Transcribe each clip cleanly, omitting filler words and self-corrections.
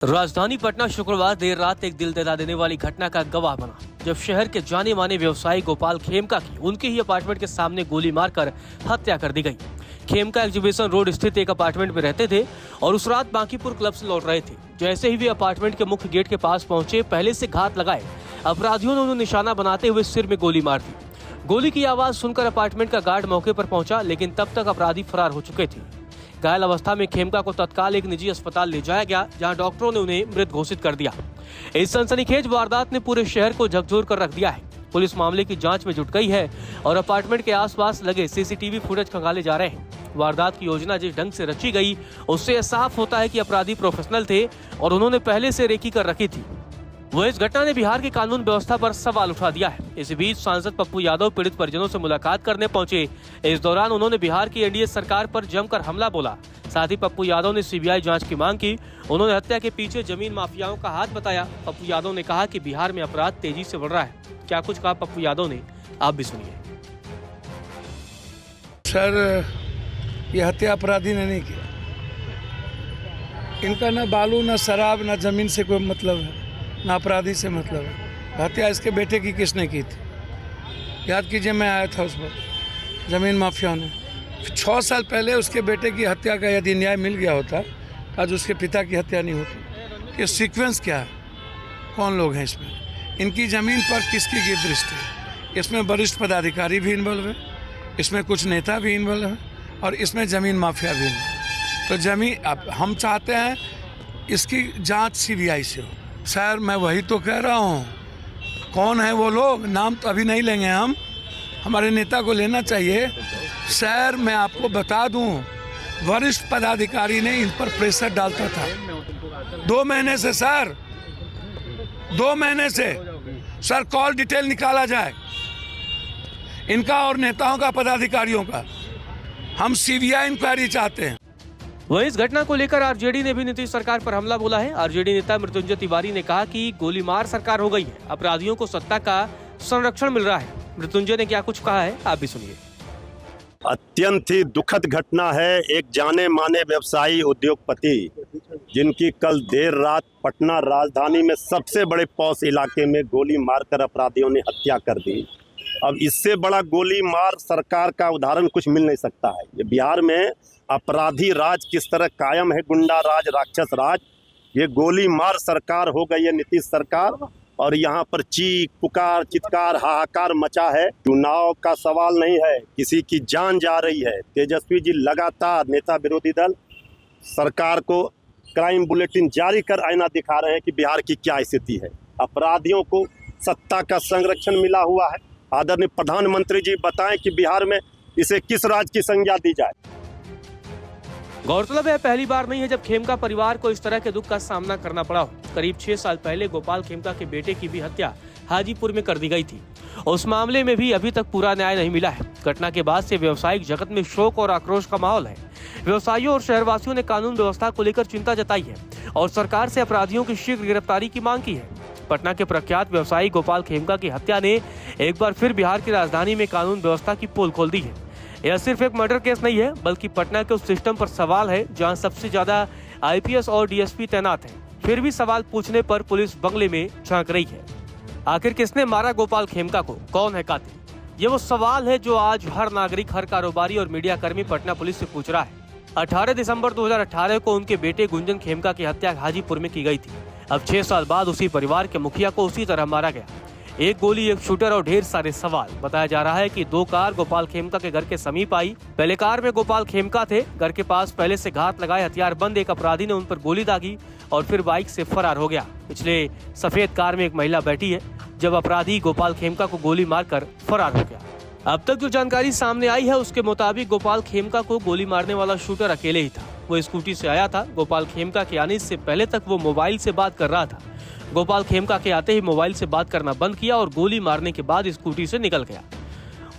राजधानी पटना शुक्रवार देर रात एक दिल दहला देने वाली घटना का गवाह बना, जब शहर के जाने माने व्यवसायी गोपाल खेमका की उनके ही अपार्टमेंट के सामने गोली मारकर हत्या कर दी गई। खेमका एग्जीबिशन रोड स्थित एक अपार्टमेंट में रहते थे और उस रात बांकीपुर क्लब से लौट रहे थे। जैसे ही वे अपार्टमेंट के मुख्य गेट के पास पहुंचे, पहले से घात लगाए अपराधियों ने उन्हें निशाना बनाते हुए सिर में गोली मार दी। गोली की आवाज सुनकर अपार्टमेंट का गार्ड मौके पर पहुंचा, लेकिन तब तक अपराधी फरार हो चुके थे। घायल अवस्था में खेमका को तत्काल एक निजी अस्पताल ले जाया गया, जहां डॉक्टरों ने उन्हें मृत घोषित कर दिया। इस सनसनीखेज वारदात ने पूरे शहर को झकझोर कर रख दिया है। पुलिस मामले की जांच में जुट गई है और अपार्टमेंट के आसपास लगे सीसीटीवी फुटेज खंगाले जा रहे हैं। वारदात की योजना जिस ढंग से रची गई, उससे यह साफ होता है कि अपराधी प्रोफेशनल थे और उन्होंने पहले से रेकी कर रखी थी। वह इस घटना ने बिहार की कानून व्यवस्था पर सवाल उठा दिया है। इस बीच सांसद पप्पू यादव पीड़ित परिजनों से मुलाकात करने पहुंचे। इस दौरान उन्होंने बिहार की एनडीए सरकार पर जमकर हमला बोला। साथ ही पप्पू यादव ने सीबीआई जांच की मांग की। उन्होंने हत्या के पीछे जमीन माफियाओं का हाथ बताया। पप्पू यादव ने कहा कि बिहार में अपराध तेजी से बढ़ रहा है। क्या कुछ कहा पप्पू यादव ने, आप भी सुनिए। सर, ये हत्या अपराधी ने नहीं किया। इनका ना बालू, ना शराब, ना जमीन से कोई मतलब है, ना अपराधी से मतलब है। हत्या इसके बेटे की किसने की थी? याद कीजिए, मैं आया था उस वक्त। जमीन माफिया ने 6 साल पहले उसके बेटे की हत्या का यदि न्याय मिल गया होता, आज उसके पिता की हत्या नहीं होती। ये सीक्वेंस क्या है? कौन लोग हैं इसमें? इनकी ज़मीन पर किसकी की दृष्टि है? इसमें वरिष्ठ पदाधिकारी भी इन्वॉल्व है, इसमें कुछ नेता भी इन्वॉल्व है और इसमें ज़मीन माफिया भी है। तो जमीन अब हम चाहते हैं इसकी जांच सीबीआई से हो। सर, मैं वही तो कह रहा हूँ। कौन है वो लोग? नाम तो अभी नहीं लेंगे हम, हमारे नेता को लेना चाहिए। सर, मैं आपको बता दूं, वरिष्ठ पदाधिकारी ने इन पर प्रेशर डालता था 2 महीने से। सर, 2 महीने से सर, कॉल डिटेल निकाला जाए इनका और नेताओं का, पदाधिकारियों का। हम सीबीआई इंक्वायरी चाहते हैं। वहीं इस घटना को लेकर आरजेडी ने भी नीतीश सरकार पर हमला बोला है। आरजेडी नेता मृत्युंजय तिवारी ने कहा कि गोलीमार सरकार हो गई है, अपराधियों को सत्ता का संरक्षण मिल रहा है। मृत्युंजय ने क्या कुछ कहा है, आप भी सुनिए। अत्यंत ही दुखद घटना है। एक जाने माने व्यवसायी उद्योगपति, जिनकी कल देर रात पटना राजधानी में सबसे बड़े पॉश इलाके में गोली मारकर अपराधियों ने हत्या कर दी। अब इससे बड़ा गोली मार सरकार का उदाहरण कुछ मिल नहीं सकता है। ये बिहार में अपराधी राज किस तरह कायम है, गुंडा राज, राक्षस राज, ये गोली मार सरकार हो गई है नीतीश सरकार। और यहाँ पर चीख पुकार, चित्कार, हाहाकार मचा है। चुनाव का सवाल नहीं है, किसी की जान जा रही है। तेजस्वी जी लगातार, नेता विरोधी दल, सरकार को क्राइम बुलेटिन जारी कर आईना दिखा रहे हैं कि बिहार की क्या स्थिति है। अपराधियों को सत्ता का संरक्षण मिला हुआ है। आदरणीय प्रधानमंत्री जी बताएं कि बिहार में इसे किस राज्य की संज्ञा दी जाए। गौरतलब है, पहली बार नहीं है जब खेमका परिवार को इस तरह के दुख का सामना करना पड़ा हो। करीब 6 साल पहले गोपाल खेमका के बेटे की भी हत्या हाजीपुर में कर दी गई थी। उस मामले में भी अभी तक पूरा न्याय नहीं मिला है। घटना के बाद से व्यावसायिक जगत में शोक और आक्रोश का माहौल है। व्यवसायियों और शहरवासियों ने कानून व्यवस्था को लेकर चिंता जताई है और सरकार से अपराधियों की शीघ्र गिरफ्तारी की मांग की है। पटना के प्रख्यात व्यवसायी गोपाल खेमका की हत्या ने एक बार फिर बिहार की राजधानी में कानून व्यवस्था की पोल खोल दी है। यह सिर्फ एक मर्डर केस नहीं है, बल्कि पटना के उस सिस्टम पर सवाल है जहां सबसे ज्यादा आईपीएस और डीएसपी तैनात हैं। फिर भी सवाल पूछने पर पुलिस बंगले में झांक रही है। आखिर किसने मारा गोपाल खेमका को? कौन है कातिल? ये वो सवाल है जो आज हर नागरिक, हर कारोबारी और मीडिया कर्मी पटना पुलिस से पूछ रहा है। 18 दिसंबर 2018 को उनके बेटे गुंजन खेमका की हत्या हाजीपुर में की गई थी। अब 6 साल बाद उसी परिवार के मुखिया को उसी तरह मारा गया। एक गोली, एक शूटर और ढेर सारे सवाल। बताया जा रहा है कि 2 कार गोपाल खेमका के घर के समीप आई। पहले कार में गोपाल खेमका थे। घर के पास पहले से घात लगाए हथियारबंद एक अपराधी ने उन पर गोली दागी और फिर बाइक से फरार हो गया। पिछले सफेद कार में एक महिला बैठी है जब अपराधी गोपाल खेमका को गोली मारकर फरार हो गया। अब तक जो जानकारी सामने आई है, उसके मुताबिक गोपाल खेमका को गोली मारने वाला शूटर अकेले ही था। वो स्कूटी से आया था। गोपाल खेमका के आने से पहले तक वो मोबाइल से बात कर रहा था। गोपाल खेमका के आते ही मोबाइल से बात करना बंद किया और गोली मारने के बाद स्कूटी से निकल गया।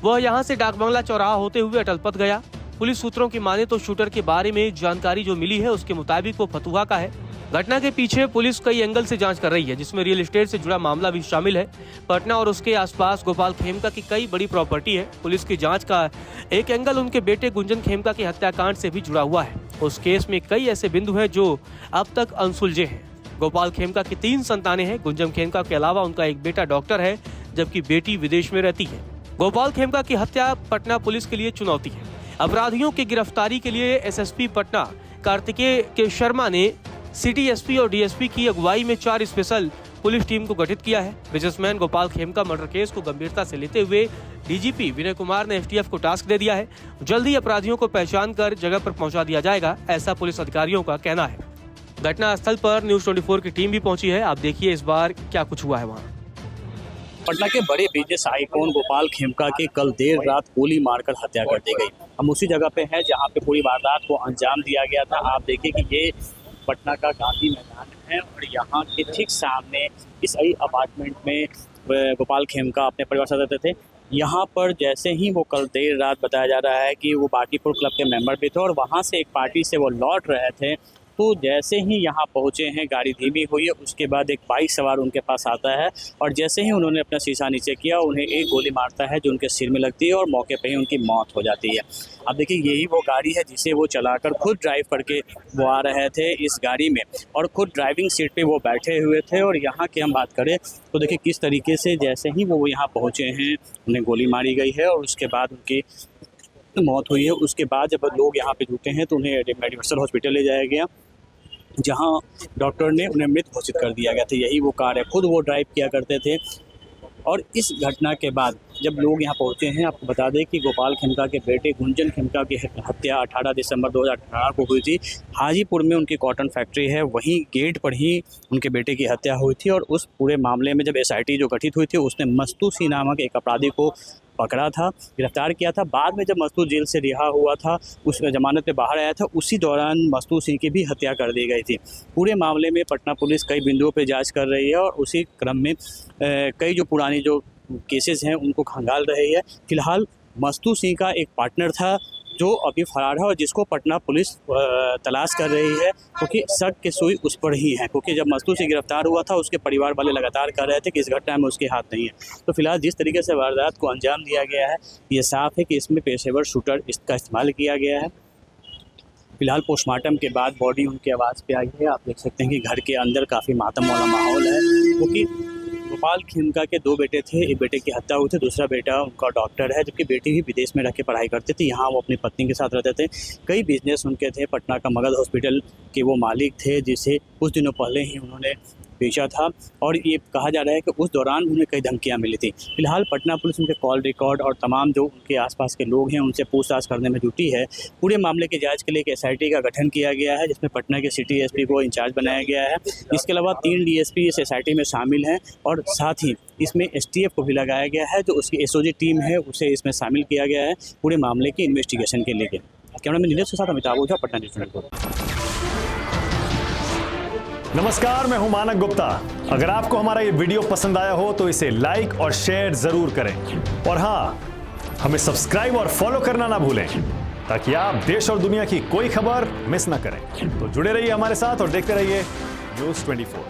वह यहां से डाकबंगला चौराहा होते हुए अटल पथ गया। पुलिस सूत्रों की माने तो शूटर के बारे में जानकारी जो मिली है, उसके मुताबिक वो फतुहा का है। घटना के पीछे पुलिस कई एंगल से जांच कर रही है, जिसमें रियल एस्टेट से जुड़ा मामला भी शामिल है। पटना और उसके आसपास गोपाल खेमका की कई बड़ी प्रॉपर्टी है। पुलिस की जांच का एक एंगल उनके बेटे गुंजन खेमका के हत्याकांड से भी जुड़ा हुआ है। उस केस में कई ऐसे बिंदु हैं जो अब तक अनसुलझे हैं। गोपाल खेमका की 3 संतानें हैं। गुंजम खेमका के अलावा उनका एक बेटा डॉक्टर है, जबकि बेटी विदेश में रहती है। गोपाल खेमका की हत्या पटना पुलिस के लिए चुनौती है। अपराधियों की गिरफ्तारी के लिए एसएसपी पटना कार्तिकेय के शर्मा ने सिटी एसपी और डीएसपी की अगुवाई में 4 स्पेशल पुलिस टीम को गठित किया है। Businessman Gopal Khemka murder case को गंभीरता से लेते हुए डीजीपी विनय कुमार ने एसटीएफ को टास्क दे दिया है। जल्द ही अपराधियों को पहचान कर जगह पर पहुंचा दिया जाएगा, ऐसा पुलिस अधिकारियों का कहना है। घटना स्थल पर न्यूज 24 की टीम भी पहुंची है। आप देखिए इस बार क्या कुछ हुआ है वहाँ। पटना के बड़े बिजनेस आइकॉन गोपाल खेमका की कल देर रात गोली मारकर हत्या कर दी गई। हम उसी जगह पे हैं जहां पे पूरी वारदात को अंजाम दिया गया था। आप देखिए कि ये पटना का गांधी मैदान है और यहाँ के ठीक सामने इस अपार्टमेंट में गोपाल खेमका अपने परिवार से रहते थे। यहाँ पर जैसे ही वो कल देर रात बताया जा रहा है कि वो बाकीपुर क्लब के मेंबर भी थे और वहाँ से एक पार्टी से वो लौट रहे थे, तो जैसे ही यहाँ पहुँचे हैं गाड़ी धीमी हुई है। उसके बाद एक बाइक सवार उनके पास आता है और जैसे ही उन्होंने अपना शीशा नीचे किया उन्हें एक गोली मारता है जो उनके सिर में लगती है और मौके पे ही उनकी मौत हो जाती है। अब देखिए यही वो गाड़ी है जिसे वो चलाकर खुद ड्राइव करके वो आ रहे थे इस गाड़ी में और खुद ड्राइविंग सीट पे वो बैठे हुए थे। और यहाँ की हम बात करें तो देखिए किस तरीके से जैसे ही वो यहाँ पहुँचे हैं उन्हें गोली मारी गई है और उसके बाद उनकी मौत हुई है। उसके बाद जब लोग यहाँ पे जुटे हैं तो उन्हें मेडिकल हॉस्पिटल ले जाया गया, जहां डॉक्टर ने उन्हें मृत घोषित कर दिया गया था। यही वो कार है, खुद वो ड्राइव किया करते थे। और इस घटना के बाद जब लोग यहाँ पहुँचे हैं, आपको बता दें कि गोपाल खेमका के बेटे गुंजन खेमका की हत्या 18 दिसंबर 2018 को हुई थी। हाजीपुर में उनकी कॉटन फैक्ट्री है, वहीं गेट पर ही उनके बेटे की हत्या हुई थी। और उस पूरे मामले में जब एसआईटी जो गठित हुई थी उसने मस्तू सिंह नामक एक अपराधी को पकड़ा था, गिरफ्तार किया था। बाद में जब मस्तू जेल से रिहा हुआ था, उस जमानत पे बाहर आया था, उसी दौरान मस्तू सिंह की भी हत्या कर दी गई थी। पूरे मामले में पटना पुलिस कई बिंदुओं पे जांच कर रही है और उसी क्रम में कई जो पुरानी जो केसेस हैं उनको खंगाल रही है। फिलहाल मस्तू सिंह का एक पार्टनर था जो अभी फरार है और जिसको पटना पुलिस तलाश कर रही है, क्योंकि शक की सुई उस पर ही है। क्योंकि जब मस्तू से गिरफ्तार हुआ था उसके परिवार वाले लगातार कह रहे थे कि इस घटना में उसके हाथ नहीं है। तो फिलहाल जिस तरीके से वारदात को अंजाम दिया गया है ये साफ है कि इसमें पेशेवर शूटर इसका इस्तेमाल किया गया है। फिलहाल पोस्टमार्टम के बाद बॉडी उनकी आवाज़ पे आई है। आप देख सकते हैं कि घर के अंदर काफ़ी मातम वाला माहौल है, क्योंकि गोपाल खेमका के 2 बेटे थे। एक बेटे की हत्या हुई थी, दूसरा बेटा उनका डॉक्टर है, जबकि बेटी भी विदेश में रह के पढ़ाई करती थी। यहाँ वो अपनी पत्नी के साथ रहते थे। कई बिजनेस उनके थे। पटना का मगध हॉस्पिटल के वो मालिक थे जिसे कुछ दिनों पहले ही उन्होंने बेचा था और ये कहा जा रहा है कि उस दौरान उन्हें कई धमकियां मिली थी। फिलहाल पटना पुलिस उनके कॉल रिकॉर्ड और तमाम जो उनके आसपास के लोग हैं उनसे पूछताछ करने में जुटी है। पूरे मामले की जांच के लिए एक एसआईटी का गठन किया गया है, जिसमें पटना के सिटी एसपी को इंचार्ज बनाया गया है। इसके अलावा 3 डीएसपी इस एसआईटी में शामिल हैं और साथ ही इसमें एसटीएफ को भी लगाया गया है, जो उसकी एसओजी टीम है उसे इसमें शामिल किया गया है पूरे मामले की इन्वेस्टिगेशन के लिए। कैमरामैन नीरज के साथ अमिताभ ओझा, पटना न्यूज़ 24। नमस्कार, मैं हूं मानक गुप्ता। अगर आपको हमारा ये वीडियो पसंद आया हो तो इसे लाइक और शेयर जरूर करें और हाँ, हमें सब्सक्राइब और फॉलो करना ना भूलें ताकि आप देश और दुनिया की कोई खबर मिस ना करें। तो जुड़े रहिए हमारे साथ और देखते रहिए न्यूज़ 24।